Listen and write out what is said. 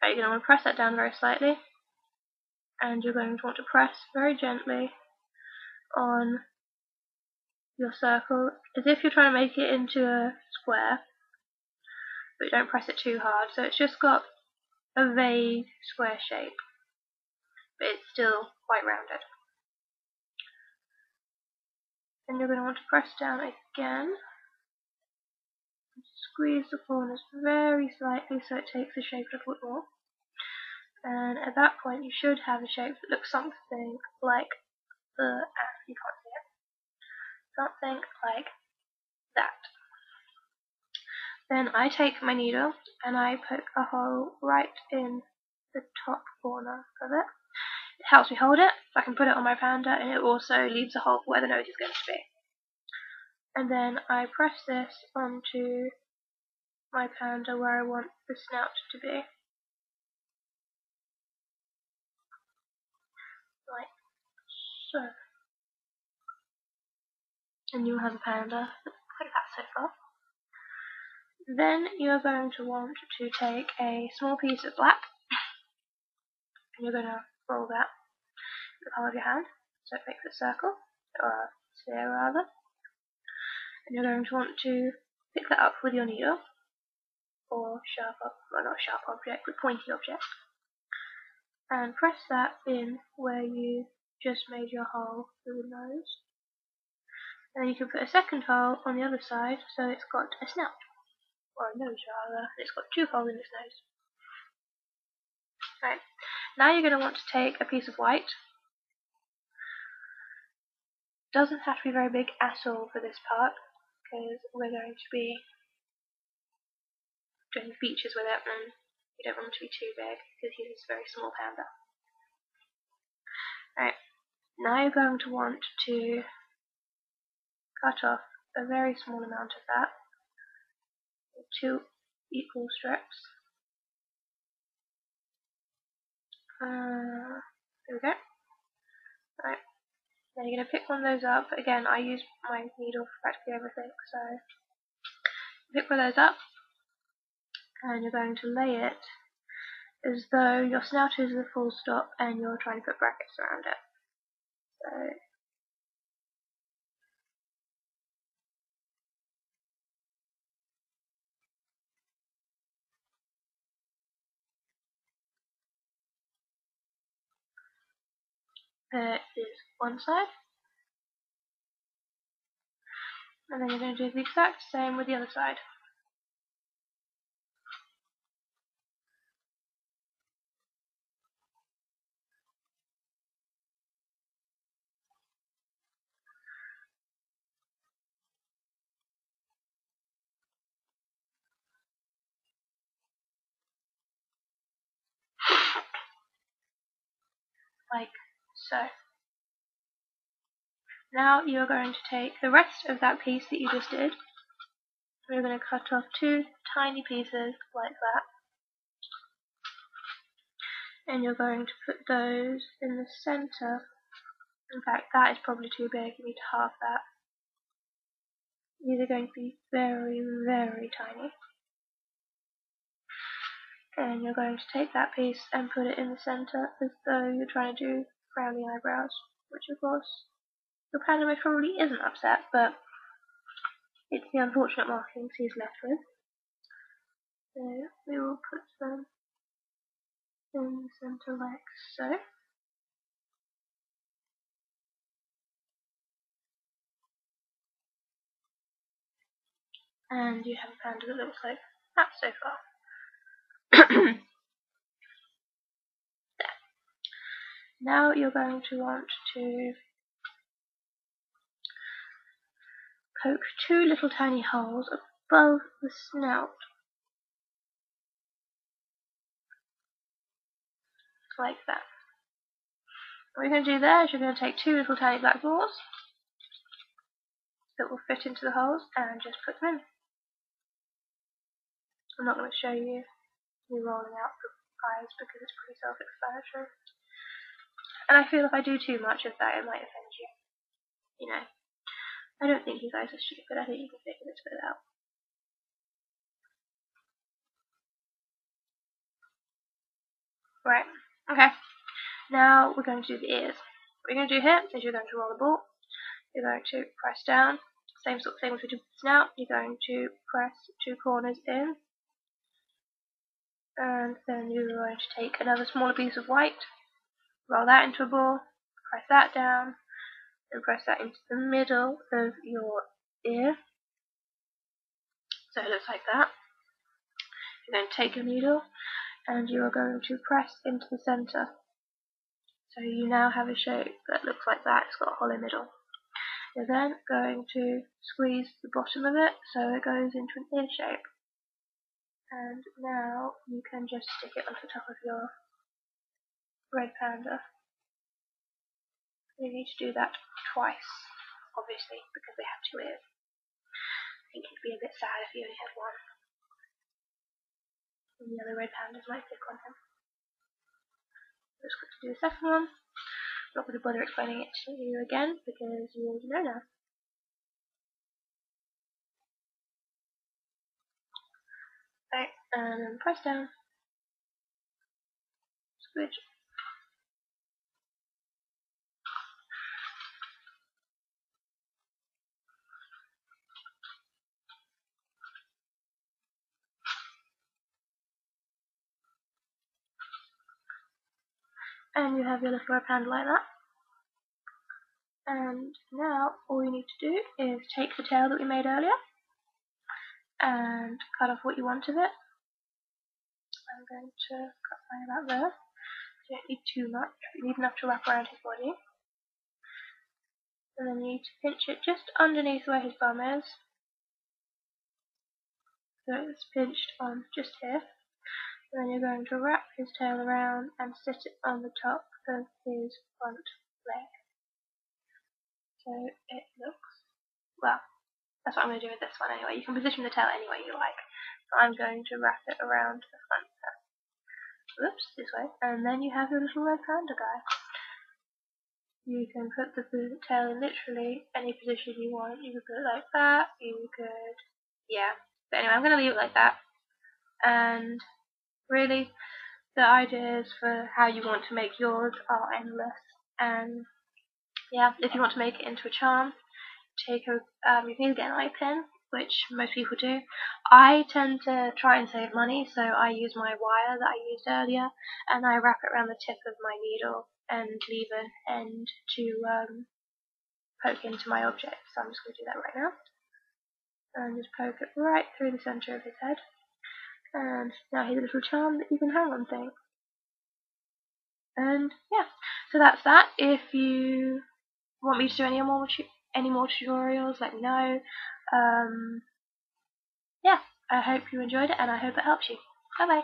You're going to want to press that down very slightly, and you're going to want to press very gently on your circle as if you're trying to make it into a square, but don't press it too hard, so it's just got a vague square shape, but it's still quite rounded. And you're going to want to press down again, squeeze the corners very slightly so it takes the shape a little bit more, and at that point you should have a shape that looks something like you can't see it, something like that. Then I take my needle and I poke a hole right in the top corner of it. It helps me hold it, so I can put it on my panda, and it also leaves a hole where the nose is going to be. And then I press this onto my panda where I want the snout to be. Like so. And you'll have a panda like that so far. Then you're going to want to take a small piece of black, and you're going to roll that in the palm of your hand, so it makes a circle, or a sphere rather. And you're going to want to pick that up with your needle, or not sharp object, but pointy object, and press that in where you just made your hole through the nose. And then you can put a second hole on the other side, so it's got a snout, or a nose rather, and it's got two holes in its nose. Right, now you're going to want to take a piece of white. Doesn't have to be very big at all for this part, because we're going to be doing features with it, and we don't want it to be too big, because he's a very small panda. Right, now you're going to want to cut off a very small amount of that, two equal strips. There we go. Right, then you're going to pick one of those up. Again, I use my needle for practically everything, so pick one of those up, and you're going to lay it as though your snout is the full stop and you're trying to put brackets around it. So there is one side, and then you're going to do the exact same with the other side. Like so. Now you're going to take the rest of that piece that you just did, and you're going to cut off two tiny pieces like that, and you're going to put those in the center. In fact, that is probably too big, you need to halve that. These are going to be very, very tiny. And you're going to take that piece and put it in the center as though you're trying to do frowny eyebrows, which of course your panda most probably isn't upset, but it's the unfortunate markings he's left with. So we will put them in the center like so. And you have a panda that looks like that so far. Now you're going to want to poke two little tiny holes above the snout, like that. What you're going to do there is you're going to take two little tiny black balls that will fit into the holes and just put them in. I'm not going to show you me rolling out the eyes because it's pretty self-explanatory. And I feel if I do too much of that, it might offend you. You know, I don't think you guys are stupid. I think you can figure this bit out. Right, okay. Now we're going to do the ears. What you're going to do here is you're going to roll the ball. You're going to press down. Same sort of thing as we did with the snout. You're going to press two corners in. And then you're going to take another smaller piece of white, roll that into a ball, press that down, and press that into the middle of your ear. So it looks like that. You're going to take your needle and you are going to press into the centre. So you now have a shape that looks like that. It's got a hollow middle. You're then going to squeeze the bottom of it so it goes into an ear shape. And now you can just stick it on the top of your Red Panda. You need to do that twice, obviously, because they have two ears. I think it'd be a bit sad if you only had one. And the other Red Pandas might pick on him. Let's quickly do the second one. I'm not going to bother explaining it to you again because you already know now. Right, and then press down, switch. And you have your little Red Panda like that. And now all you need to do is take the tail that we made earlier and cut off what you want of it. I'm going to cut mine about there. You don't need too much, you need enough to wrap around his body. And then you need to pinch it just underneath where his bum is. So it's pinched on just here. And then you're going to wrap his tail around and sit it on the top of his front leg. So it looks, well, that's what I'm going to do with this one anyway. You can position the tail any way you like. So I'm going to wrap it around the front there. Whoops, this way. And then you have your little Red Panda guy. You can put the tail in literally any position you want. You could put it like that, you could, yeah. But anyway, I'm going to leave it like that. And really, the ideas for how you want to make yours are endless. And yeah, if you want to make it into a charm, take a, you can either get an eye pin, which most people do. I tend to try and save money, so I use my wire that I used earlier, and I wrap it around the tip of my needle and leave an end to poke into my object. So I'm just going to do that right now. And just poke it right through the centre of his head. And now here's a little charm that you can hang on things. And yeah, so that's that. If you want me to do any more tutorials, let me know. Yeah, I hope you enjoyed it and I hope it helps you. Bye bye.